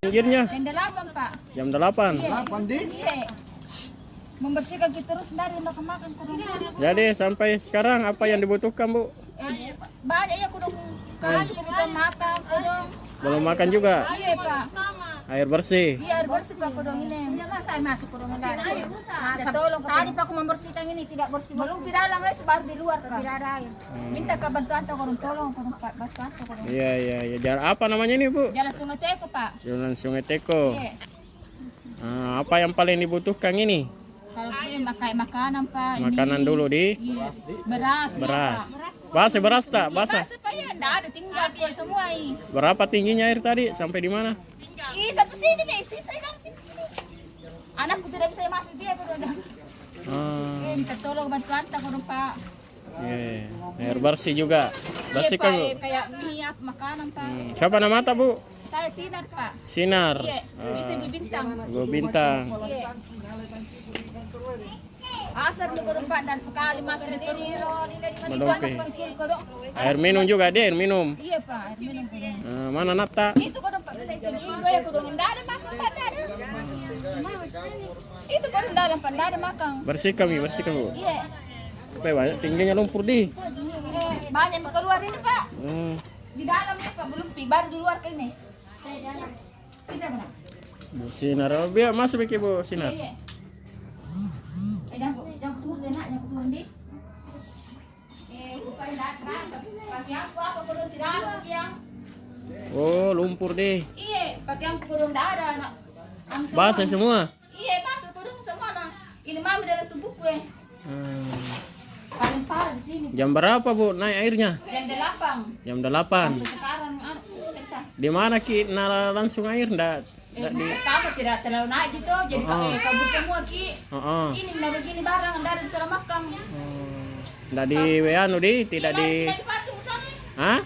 pinggirnya? Jam 8, Pak. Jam 8. Iya. Iya. Membersihkan kita terus dari makan kurang. Jadi sampai sekarang apa yang dibutuhkan, Bu? Banyak ya kurang kan kita makan kurang. Belum makan juga? Iya, Pak. Air bersih? Iya, air bersih, Pak, kurang ini. Saya masuk kurang dari. Tolong Tadi Pak aku membersihkan ini tidak bersih. belum di dalam itu baru di luar, Kak. Tidak ada air. Minta ke bantuan kurang tolong bantuan kurang. Iya. Jalan apa namanya ini, Bu? Jalan Sungai Teko, Pak. Jalan Sungai Teko. Iya. Apa yang paling dibutuhkan ini? Kalau pakai makanan, Pak. Makanan dulu di Iya. Beras. beras. Basah beras tak? Basah. Basah, Pak, ya. Nggak ada, tinggal keluar semua ini. Berapa tingginya air tadi? Sampai di mana? Ih, sampai sini, Mek. Saya kan sini. Anakku tidak bisa masuk dia kurang. Minta tolong bantuan kurang, Pak. Iya. Air bersih juga. Bersihkan, Bu. Iya, Pak, kayak mie apa makanan, Pak. Siapa nama tak, Bu? Saya Sinar, Pak. Sinar. Iya, itu di Bintang. Gue Bintang. Iya. Asar lu kurang, Pak, dan sekali masuk di terus. Medopi. Air minum juga dia, air minum. Iya, Pak, air minum kurang. Mana Nata? Itu kurang, Pak. Itu ya kurang. Nggak ada makan, Pak. Nggak ada. Itu kurang dalam, Pak. Nggak ada makan. Bersihkan, Bu. Iya. Supaya banyak tingginya lumpur di. Banyak yang keluar ini, Pak. Di dalam ya, Pak. Belum baru di luar ke ini. Tidak, benar. Bu Sinar, biar masuk Biki, Bu Sinar. Iya. Jangan turun deh, nak. Jangan turun di. Bukan datang. Pakai apa kurang tidak ada yang. Oh, lumpur deh. Iya, pakai yang kurang tidak ada, nak. Basah semua. Iya, basah kurang semua, nak. Ini mami dalam tubuh gue. Paling parah di sini. Jam berapa, Bu, naik airnya? Jam 8. Jam 8. Sampai sekarang, periksa. Di mana Ki langsung air ndak di. Pertama tidak terlalu naik gitu, jadi kabur semua, Ki. Ini udah begini barang, nggak ada diselamatkan. Ndak di anu di, tidak di. Tidak di patung sana. Hah?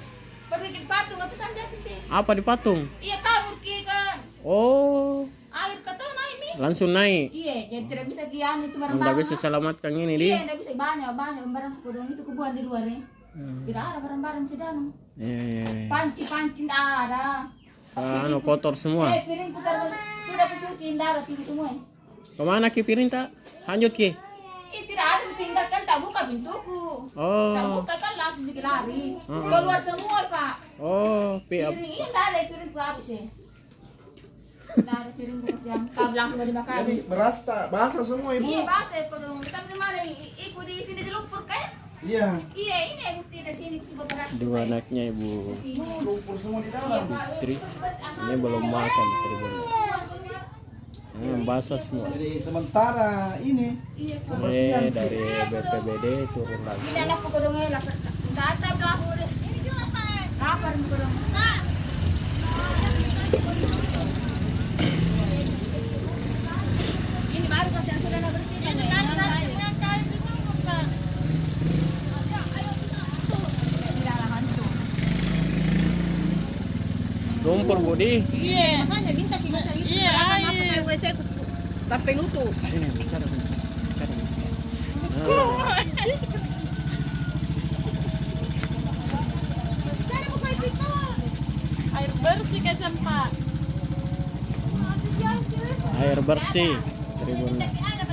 Pergi di patung atau sana sih? Apa di patung? Iya, kabur, Ki, kan. Oh, Air kata naik, Mi. langsung naik. Iya, jadi tidak bisa kian itu Ndak barang-barang. bisa selamatkan ini di. Iya, tidak bisa banyak barang kudung itu kebuan di luar ya. Tidak ada barang-barang di dalam. Iya. Panci tidak ada. Anu kotor semua. Piring putar sudah kucuci, tidak ada tinggi semua. Kemana Ki piring tak? Lanjut Ki. Tidak ada ditinggalkan, tak buka pintuku. Tak Oh. buka kan langsung jadi lari. Keluar semua, Pak. Oh, Piring ini tidak ada, piring ku habis ya. Tidak ada piring ku yang kablang sudah dimakan. Jadi beras tak basah semua ibu. Iya, basah kodong. Tapi di mana? Ikut di sini di lumpur kan? Iya. Iya, ini bukti di sini ku beras. Dua anaknya Ibu Sini. Lumpur semua di Iya, dalam. Pak. Tri. Ini belum makan Tribun. Basah semua. Jadi sementara ini Iya, Pak. Ini dari BPBD turun lagi. Ini anak kodongnya lah. Tidak ada pelaku. Ini juga, Pak. Kapan kodong? Ini baru kasih yang sudah bersih. Ini kan Lumpur Budi. iya, makanya minta kita itu. Iya, air. WC sampai lutut. Sini, bicara. Air bersih kayak sampah. Air bersih Tribun. Tidak ada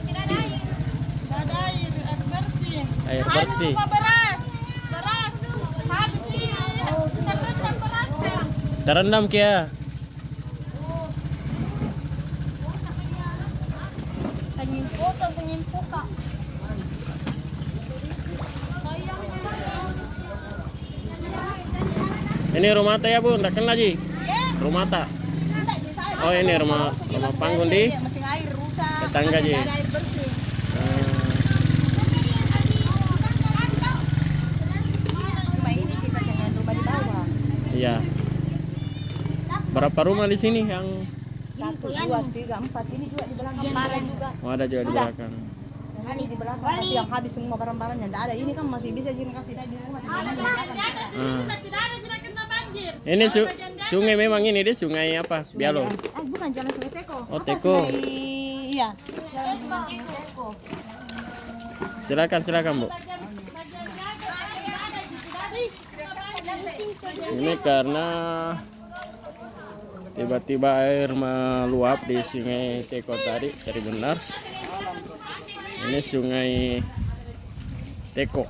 air bersih. Air bersih. Beras. Habis sih. Kita rendam berasnya. Terendam Kia. Penyimpukan. Ini rumah teh ya Bu, ndak kenal Ji. Rumah tak. Oh ini rumah panggung di Mesin air rusak. tetangga Ji. Ada air bersih. Cuma ini kita jangan lupa di bawah. Iya. Berapa rumah di sini yang 1, 2, 3, 4. Ini juga di belakang barang juga. oh, ada juga di belakang. Yang ini di belakang tapi yang habis semua barang-barangnya tidak ada. Ini kan masih bisa jadi kasih tadi rumah. Ini sungai memang ini deh sungai apa? Bialo. Bukan jalan Sungai Teko. Oh, Teko. Iya. Jalan Sungai Teko. Silakan Bu. Ini karena Tiba-tiba air meluap di Sungai Teko tadi, Tribuners. Ini Sungai Teko.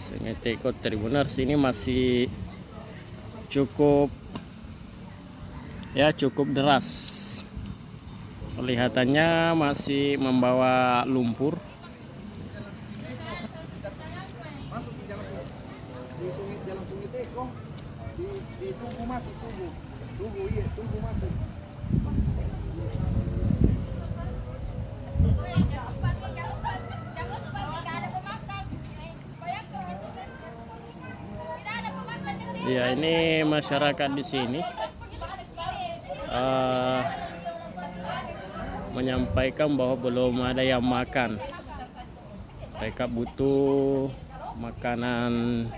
Sungai Teko Tribuners ini masih cukup deras. Kelihatannya masih membawa lumpur. Masuk di jalan Sungai Teko. Di Tugu masuk Tugu. Tugu masuk. Ya, ini masyarakat di sini menyampaikan bahwa belum ada yang makan. Mereka butuh makanan,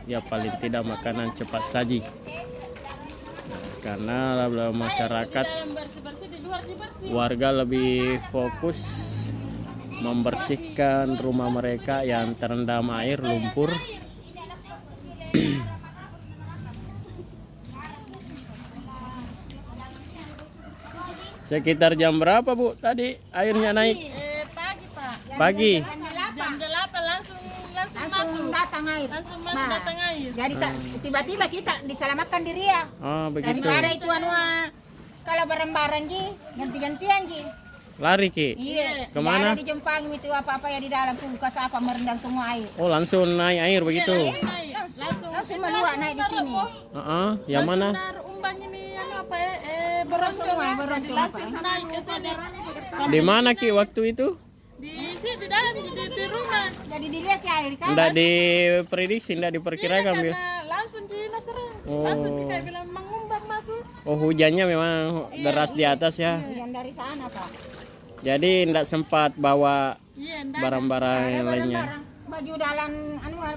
ya paling tidak makanan cepat saji. Karena masyarakat, warga lebih fokus membersihkan rumah mereka yang terendam air lumpur. Sekitar jam berapa, Bu? Tadi airnya naik? Pagi, Pak. Pagi. Jam 8 langsung masuk. datang air. Langsung masuk datang air. Jadi tiba-tiba kita diselamatkan diri ya. Oh, begitu. Daripada itu kalau barang-barang Ji, ganti-gantian Ji. Lari, Ki? Iya. Kemana? Di Jepang itu apa-apa ya di dalam kulkas apa merendam semua air. Oh, langsung naik air begitu? Langsung meluap naik di sini. Yang mana? Umbang ini apa Berontong ya, berontong apa? langsung naik ke sana. Di mana, Ki, waktu itu? Di sini di dalam di rumah. Jadi dilihat ya air kan. Nggak diprediksi, nggak diperkirakan, Bu? Langsung di Nasrani. Oh. Langsung kita bilang mengumbang masuk. Oh, hujannya memang deras di atas ya. Yang dari sana Pak. Jadi nggak sempat bawa Iya, barang-barang yang lainnya. Barang baju dalam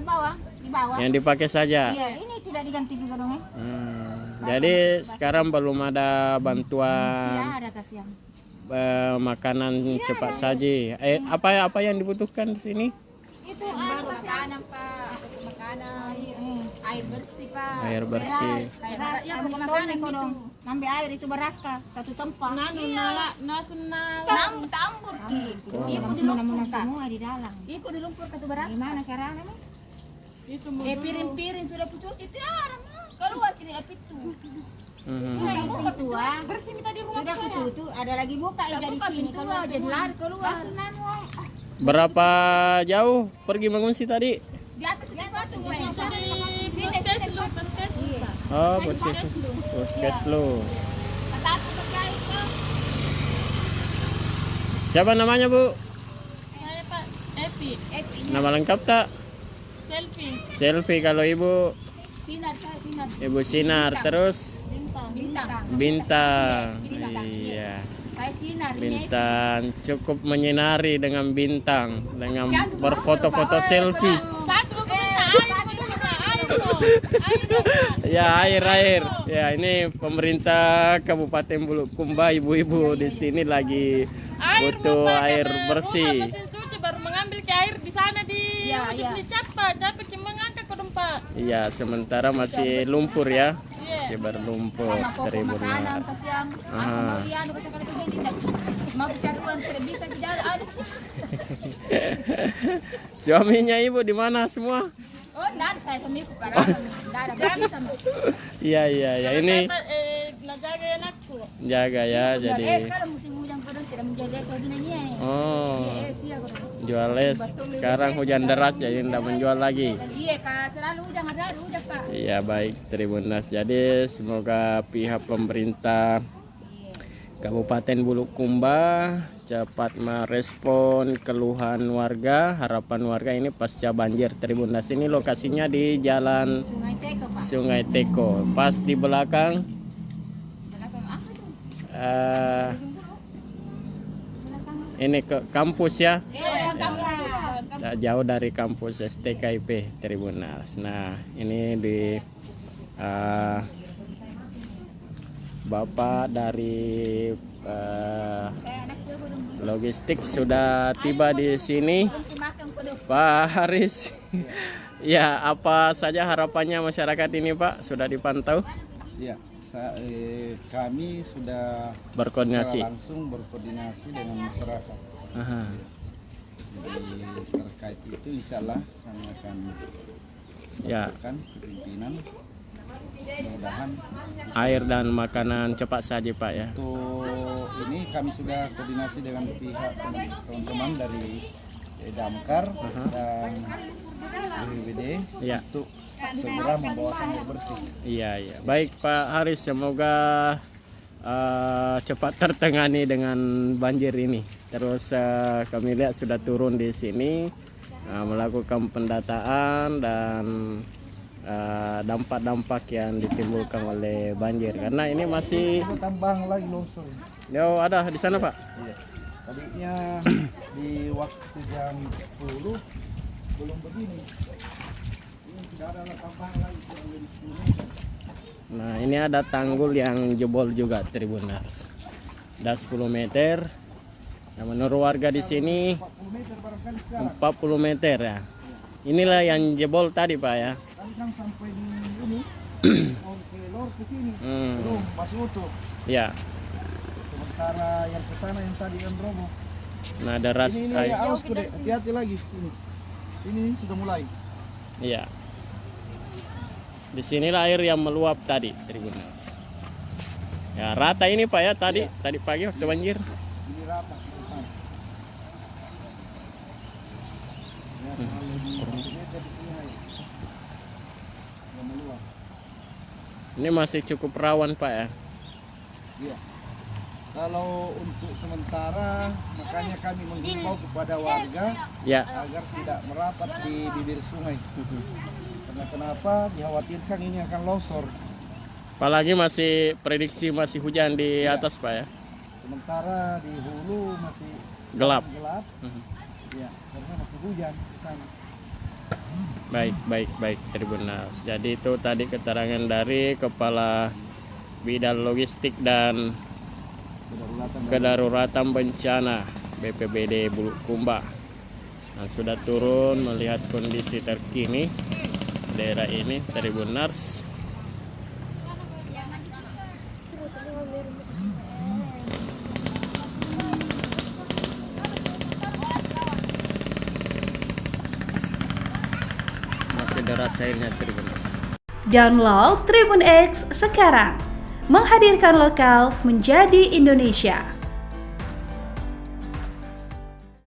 bawah di bawah. Yang dipakai saja. Iya, ini tidak diganti juga dong ya. Jadi sekarang belum ada Tidak bantuan ada kasihan. makanan cepat saji. Apa yang dibutuhkan di sini? Itu makanan Pak, makanan, air bersih Pak. Air bersih. Beras, ya pokok makanan gitu. Nambe air itu beras kah? Satu tempat. Namun tambur ki. Ibu di lumpur semua di dalam. Ibu di lumpur katu beras. Gimana caranya Mak? Itu Piring-piring sudah kucuci tiara Mak. Keluar kini api itu. Mhm. Buka tua. Bersih minta di rumah. Sudah kututup, ada lagi buka ya di sini keluar jadi lari keluar. Berapa jauh pergi mengungsi tadi? Di atas di batu gue. Oh, Puskeslu. Siapa namanya, Bu? Saya Pak Epi. Nama lengkap tak? Selfie. Selfie. Kalau Ibu? Sinar saya sinar. Ibu Sinar. Terus? Bintang. Bintang. Iya. Saya sinar ini. Bintang cukup menyinari dengan bintang, dengan berfoto-foto selfie. Satu air. Ya, air. Ya, ini pemerintah Kabupaten Bulukumba, ibu-ibu di sini lagi butuh air bersih. Mesin cuci baru mengambil ke air di sana di capek mengangkat ke tempat. Iya, sementara masih lumpur ya. Masih berlumpur Tribuners. Mau cari uang tidak bisa di jalan. Suaminya Ibu di mana semua? Oh, enggak ada saya suamiku parah. Enggak ada bisa. Iya. Ini Najaga anakku. jaga ya, jadi. Sekarang musim hujan kadang tidak menjaga saya binanya. Oh, Iya, jual es. Sekarang hujan deras jadi tidak menjual lagi. iya Kak, selalu hujan ada hujan Pak. Iya, baik Tribuners. Jadi semoga pihak pemerintah Kabupaten Bulukumba cepat merespon keluhan warga, harapan warga ini pasca banjir Tribuners. Ini lokasinya di Jalan Sungai Teko Pak. Sungai Teko, pas di belakang Belakang apa tuh? ini ke kampus ya. Iya, kamu. Tak jauh dari kampus STKIP Tribuners. Nah, ini di Bapak dari logistik sudah tiba di sini. Makan kudu. Pak Haris. Ya, apa saja harapannya masyarakat ini Pak? Sudah dipantau? Ya, kami sudah Berkoordinasi. secara langsung berkoordinasi dengan masyarakat. Aha. Jadi terkait itu insya Allah kami akan Ya, lakukan kepimpinan. Mudah-mudahan air dan makanan cepat saja Pak ya. untuk ini kami sudah koordinasi dengan pihak teman-teman dari Damkar dan BPBD Ya. untuk segera membawakan air bersih. Iya, iya. Baik Pak Haris, semoga cepat tertangani dengan banjir ini. Terus kami lihat sudah turun di sini melakukan pendataan dan dampak-dampak yang ditimbulkan oleh banjir. Karena ini masih Tambang lagi longsor. ada di sana Pak. Iya. Tadinya di waktu jam 10 belum begini. Ini tidak ada tambang lagi. Nah, ini ada tanggul yang jebol juga Tribuners. Ada 10 meter. Nah, menurut warga di sini 40 meter barangkali sekarang. 40 meter ya. Inilah yang jebol tadi Pak ya. Tadi kan sampai di ini, mau ke lor ke sini, belum masih utuh. Ya. Sementara yang ke sana yang tadi kan roboh. Nah, deras Ini air. ya awas kude, hati-hati lagi ini sudah mulai. Iya. Di sinilah air yang meluap tadi Tribuners. Ya, rata ini Pak ya tadi pagi waktu banjir. Ini rata. Ya, kalau di meter di sini air. Yang meluap. Ini masih cukup rawan Pak ya. Iya. Kalau untuk sementara makanya kami menghimbau kepada warga Ya. agar tidak merapat di bibir sungai. Karena kenapa? Dikhawatirkan ini akan longsor. Apalagi masih prediksi masih hujan di atas Pak ya. Sementara di hulu masih Gelap. Ya, karena masih hujan. Baik Tribuners. Jadi itu tadi keterangan dari Kepala Bidang Logistik dan Kedaruratan Bencana BPBD Bulukumba yang sudah turun melihat kondisi terkini daerah ini Tribuners. Masih deras airnya Tribuners. Download Tribun X sekarang, menghadirkan lokal menjadi Indonesia.